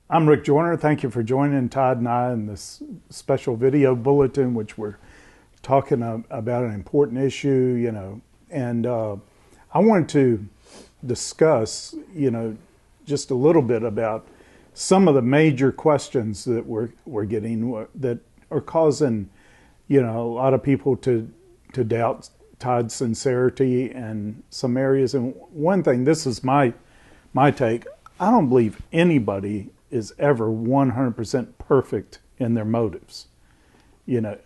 I'm Rick Joyner. Thank you for joining Todd and I in this special video bulletin, which we're talking about an important issue, and I wanted to discuss, just a little bit about some of the major questions that we're getting that are causing, a lot of people to doubt Todd's sincerity in some areas. And one thing, this is my take, I don't believe anybody is ever 100% perfect in their motives.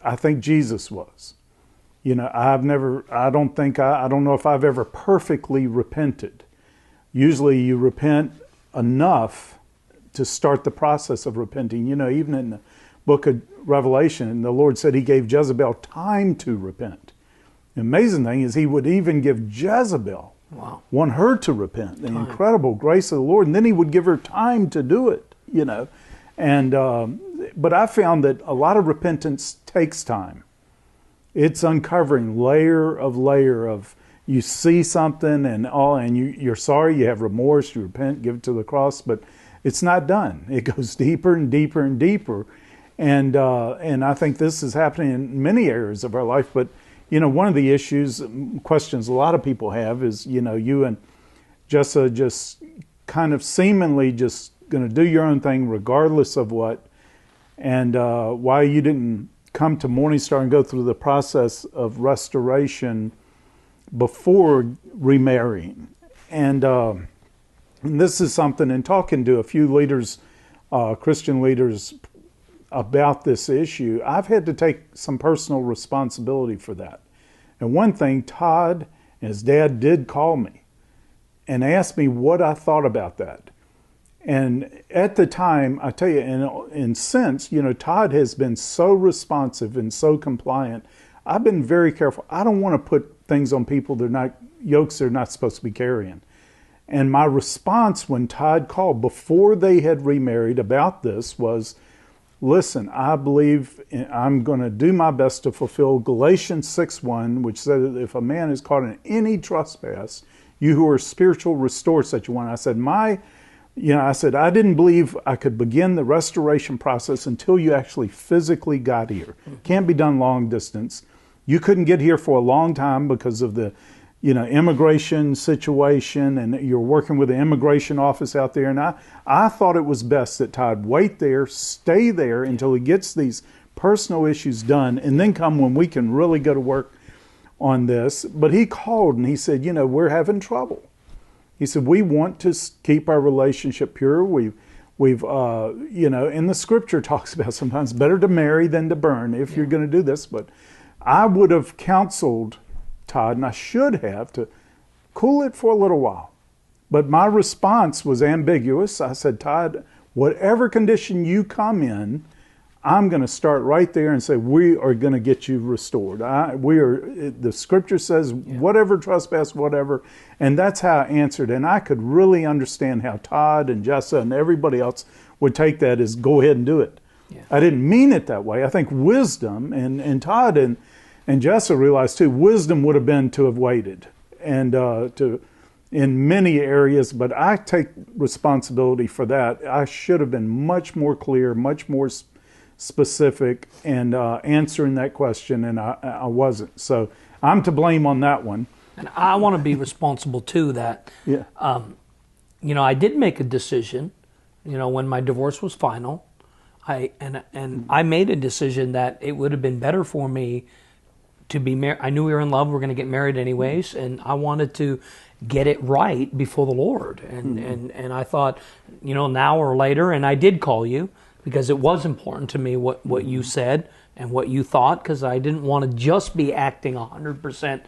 I think Jesus was. I don't know if I've ever perfectly repented. Usually you repent enough to start the process of repenting. Even in the book of Revelation, the Lord said he gave Jezebel time to repent. The amazing thing is he would even give Jezebel, want her to repent, the incredible grace of the Lord, and then he would give her time to do it. But I found that a lot of repentance takes time. It's uncovering layer of you see something and you're sorry, you have remorse, you repent, give it to the cross, but it's not done. It goes deeper and deeper and deeper, and I think this is happening in many areas of our life. But one of the questions a lot of people have is you and Jessa just kind of seemingly just going to do your own thing regardless of what, and why you didn't come to Morning Star and go through the process of restoration before remarrying. And this is something, in talking to a few leaders, Christian leaders, about this issue, I've had to take some personal responsibility for that. And one thing, Todd and his dad did call me and ask me what I thought about that. And at the time, I tell you, in since, Todd has been so responsive and so compliant. I've been very careful. I don't want to put things on people yokes they're not supposed to be carrying. And my response when Todd called before they had remarried about this was, listen, I believe I'm going to do my best to fulfill Galatians 6:1, which says if a man is caught in any trespass, you who are spiritual, restore such a one. I said, I didn't believe I could begin the restoration process until you actually physically got here. Can't be done long distance. You couldn't get here for a long time because of the, immigration situation, and you're working with the immigration office out there. And I thought it was best that Todd wait there, stay there until he gets these personal issues done, and then come when we can really go to work on this. But he called and he said, we're having trouble. He said, we want to keep our relationship pure. We've and the scripture talks about sometimes better to marry than to burn if you're going to do this. But I would have counseled Todd, and I should have, to cool it for a little while. But my response was ambiguous. I said, Todd, whatever condition you come in, I'm going to start right there and say, we are going to get you restored. The scripture says, whatever trespass, whatever. And that's how I answered. And I could really understand how Todd and Jessa and everybody else would take that as go ahead and do it. Yeah. I didn't mean it that way. I think wisdom, and Todd and Jessa realized too, wisdom would have been to have waited and in many areas, but I take responsibility for that. I should have been much more clear, much more specific and answering that question, and I wasn't. So I'm to blame on that one. And I want to be responsible too. That I did make a decision. When my divorce was final, I made a decision that it would have been better for me to be married. I knew we were in love. We were going to get married anyways, and I wanted to get it right before the Lord. And I thought, now or later, and I did call you, because it was important to me what you said and what you thought, because I didn't want to just be acting 100%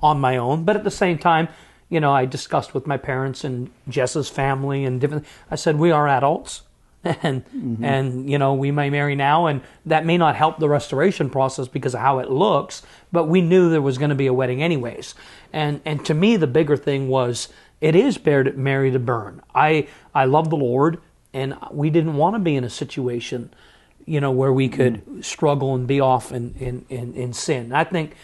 on my own. But at the same time, I discussed with my parents and Jessa's family and different. I said, we are adults, and we may marry now, and that may not help the restoration process because of how it looks, but we knew there was going to be a wedding anyways. And to me, the bigger thing was, it is better to marry to burn. I love the Lord. And we didn't want to be in a situation, where we could struggle and be off in sin. I think,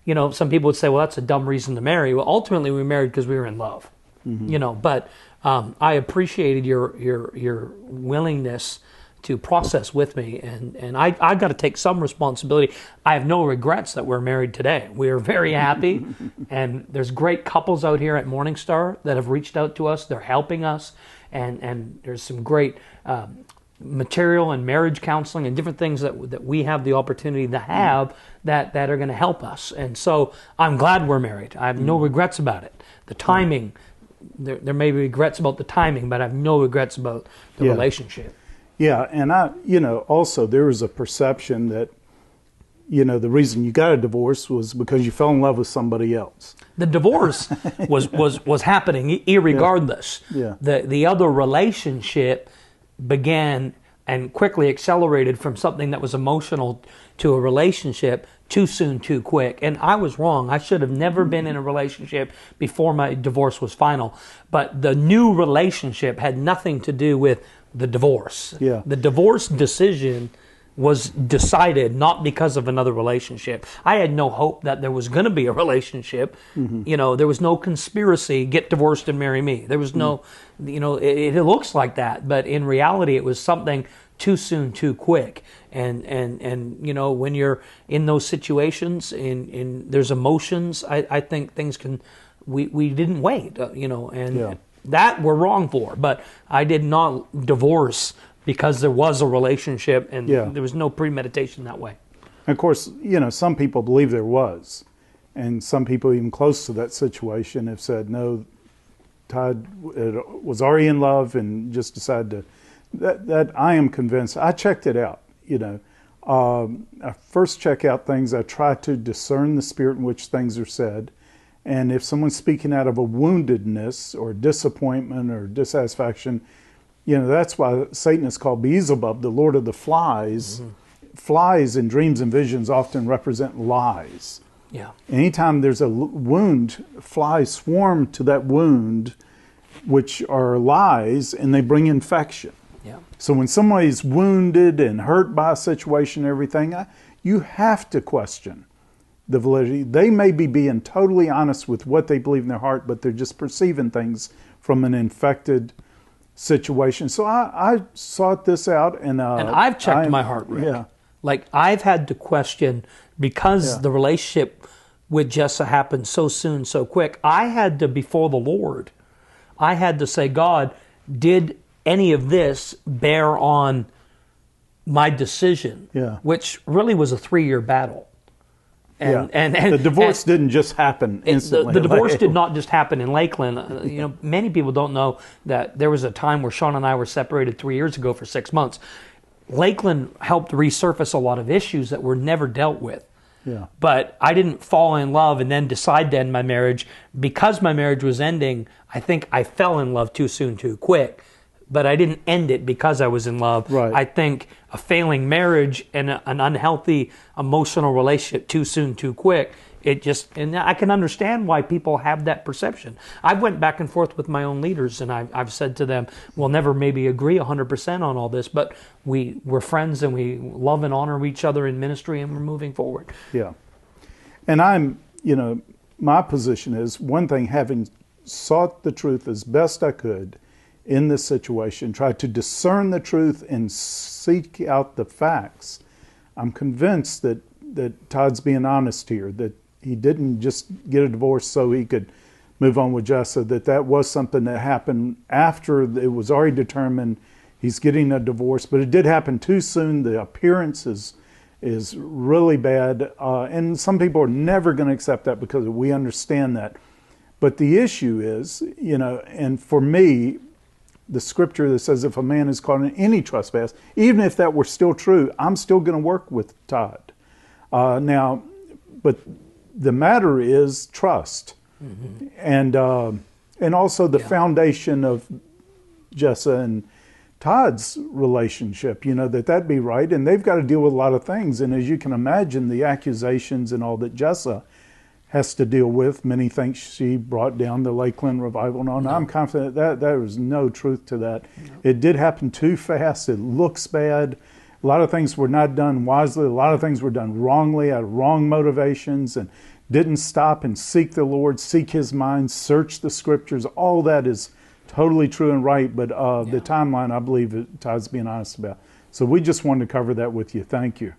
some people would say, well, that's a dumb reason to marry. Well, ultimately we married because we were in love, but I appreciated your willingness to process with me, and I got to take some responsibility. I have no regrets that we're married today. We are very happy, and there's great couples out here at Morningstar that have reached out to us. They're helping us, and there's some great material and marriage counseling and different things that we have the opportunity to have that are going to help us. And so I'm glad we're married. I have no regrets about it. The timing, there may be regrets about the timing, but I have no regrets about the relationship. Yeah, and also there was a perception that, the reason you got a divorce was because you fell in love with somebody else. The divorce was happening irregardless. Yeah. The other relationship began and quickly accelerated from something that was emotional to a relationship too soon, too quick. And I was wrong. I should have never been in a relationship before my divorce was final. But the new relationship had nothing to do with the divorce. Yeah. The divorce decision was decided not because of another relationship. I had no hope that there was going to be a relationship. There was no conspiracy, get divorced and marry me. There was no, it looks like that, but in reality it was something too soon, too quick. And when you're in those situations and there's emotions, I think things we didn't wait, that we're wrong for. But I did not divorce because there was a relationship and there was no premeditation that way. And of course, some people believe there was. And some people even close to that situation have said, no, Todd was already in love and just decided to. That I am convinced. I checked it out. I first check out things. I try to discern the spirit in which things are said. And if someone's speaking out of a woundedness or disappointment or dissatisfaction, that's why Satan is called Beelzebub, the Lord of the Flies. Flies in dreams and visions often represent lies. Yeah. Anytime there's a wound, flies swarm to that wound, which are lies, and they bring infection. Yeah. So when somebody's wounded and hurt by a situation and everything, you have to question the validity. They may be being totally honest with what they believe in their heart, but they're just perceiving things from an infected situation. So I sought this out, and I've checked my heart, Rick. Yeah. Like I've had to question because the relationship with Jessa happened so soon, so quick. I had to, before the Lord, I had to say, God, did any of this bear on my decision? Yeah. Which really was a 3-year battle. And the divorce didn't just happen instantly. The divorce did not just happen in Lakeland. Many people don't know that there was a time where Sean and I were separated 3 years ago for 6 months. Lakeland helped resurface a lot of issues that were never dealt with. Yeah. But I didn't fall in love and then decide to end my marriage. Because my marriage was ending, I think I fell in love too soon, too quick. But I didn't end it because I was in love. Right. I think a failing marriage and an unhealthy emotional relationship too soon, too quick, and I can understand why people have that perception. I've went back and forth with my own leaders, and I've said to them, we'll never maybe agree 100% on all this, but we're friends and we love and honor each other in ministry, and we're moving forward. Yeah. And my position is, one thing, having sought the truth as best I could in this situation, try to discern the truth and seek out the facts. I'm convinced that Todd's being honest here, that he didn't just get a divorce so he could move on with Jessa, that was something that happened after it was already determined he's getting a divorce, but it did happen too soon. The appearance is really bad, and some people are never going to accept that because we understand that. But the issue is, and for me, the scripture that says if a man is caught in any trespass, even if that were still true, I'm still going to work with Todd. But the matter is trust, and also the foundation of Jessa and Todd's relationship. That be right, and they've got to deal with a lot of things. And as you can imagine, the accusations and all that Jessa has to deal with. Many think she brought down the Lakeland revival. No, I'm confident that there is no truth to that. No. It did happen too fast. It looks bad. A lot of things were not done wisely. A lot of things were done wrongly, out of wrong motivations, and didn't stop and seek the Lord, seek His mind, search the Scriptures. All that is totally true and right, but the timeline, I believe, Todd's being honest about. So we just wanted to cover that with you. Thank you.